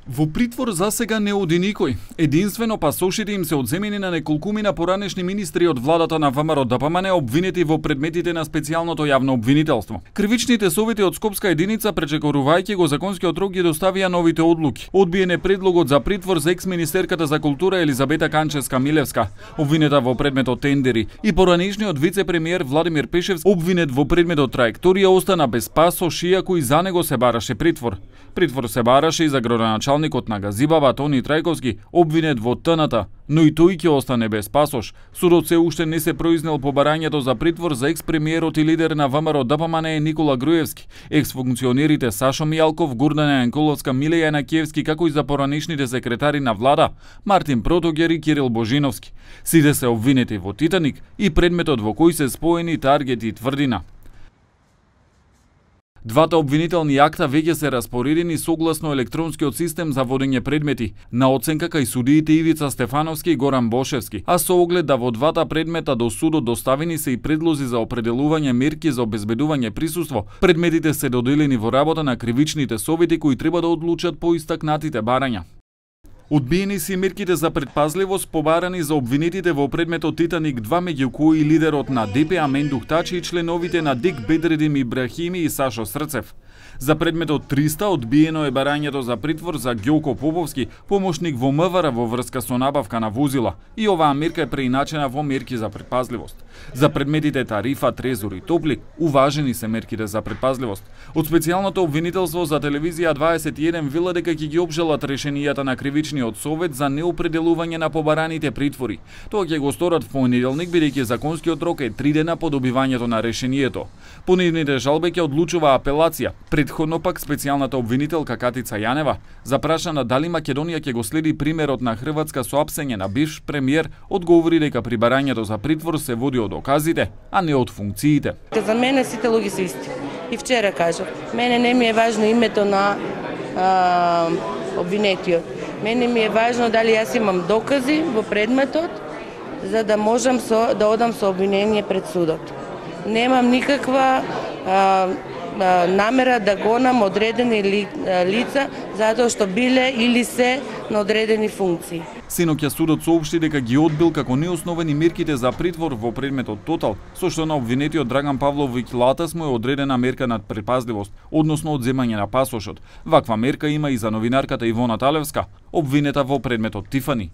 Во притвор за сега не оди никој. Единствено пасошите им се одземени на неколкумина поранешни министри од владата на ВМРО ДПМН обвинети во предметите на специјалното јавно обвинителство. Кривичните совети од Скопска единица, пречекорувајќи го законскиот рок, ги доставија новите одлуки. Одбиен е предлогот за притвор за екс-министерката за култура Елизабета Канчевска-Милевска, обвинета во предметот тендери, и поранешниот вице-премиер Владимир Пешевски, обвинет во предметот траекторија, остана без пасош, иако и за него се бараше притвор. Притвор се бараше и за градоначалникот на Газибаба Тони Трајковски, обвинет во ТНТ, но и тој ќе остане без пасош. Судот се уште не се произнел по барањето за притвор за екс-премиерот и лидер на ВМРО ДПМН Никола Груевски, екс-функционерите Сашо Мијалков, Гурдана Јанкуловска, Милеја Јанакиевски, како и за поранешните секретари на влада Мартин Протогер и Кирил Божиновски. Сите се обвинети во Титаник и предметот во кој се споени Таргет и Тврдина. Двата обвинителни акта веќе се распоредени согласно електронскиот систем за водење предмети на оценка кај судиите Ивица Стефановски и Горан Бошевски, а со оглед да во двата предмета до судот доставени се и предлози за определување мерки за обезбедување присуство. Предметите се доделени во работа на кривичните совети кои треба да одлучат по истакнатите барања. Одбиени се мерките за предпазливост побарани за обвинетите во предметот Титаник 2, меѓу кои лидерот на ДП Амендух Тачи и членовите на ДИК Бедредим Ибрахими и Сашо Срцев. За предметот 300 одбиено е барањето за притвор за Ѓоко Поповски, помошник во МВР во врска со набавка на возила, и оваа мерка е преиначена во мерки за предпазливост. За предметите Тарифа, Трезор и Топлик уважени се мерките за предпазливост. Од специјалното обвинителство за телевизија 21 вела дека ќе ги обжалат решенијата на кривичниот совет за неопределување на побараните притвори. Тоа ќе го сторат в понеделник, бидејќи законскиот рок е 3 дена по добивањето на решението. По нивните жалби ќе одлучува апелација. Предходно пак специјалната обвинителка Катица Јанева, запрашана дали Македонија ќе го следи примерот на Хрватска со апсење на бивш премиер, одговори дека при барањето за притвор се води од доказите, а не од функциите. За мене сите луѓе се исти. И вчера кажав, мене не ми е важно името на обвинетиот. Мене ми е важно дали јас имам докази во предметот за да можам да одам со обвинение пред судот. Немам никаква намера да гонам одредени лица затоа што биле или се на одредени функции. Синоќа судот соопшти дека ги одбил како неосновени мерките за притвор во предметот Тотал, со што на обвинетиот Драган Павловиќ Латас му е одредена мерка над предпазливост, односно одземање на пасошот. Ваква мерка има и за новинарката Ивона Талевска, обвинета во предметот Тифани.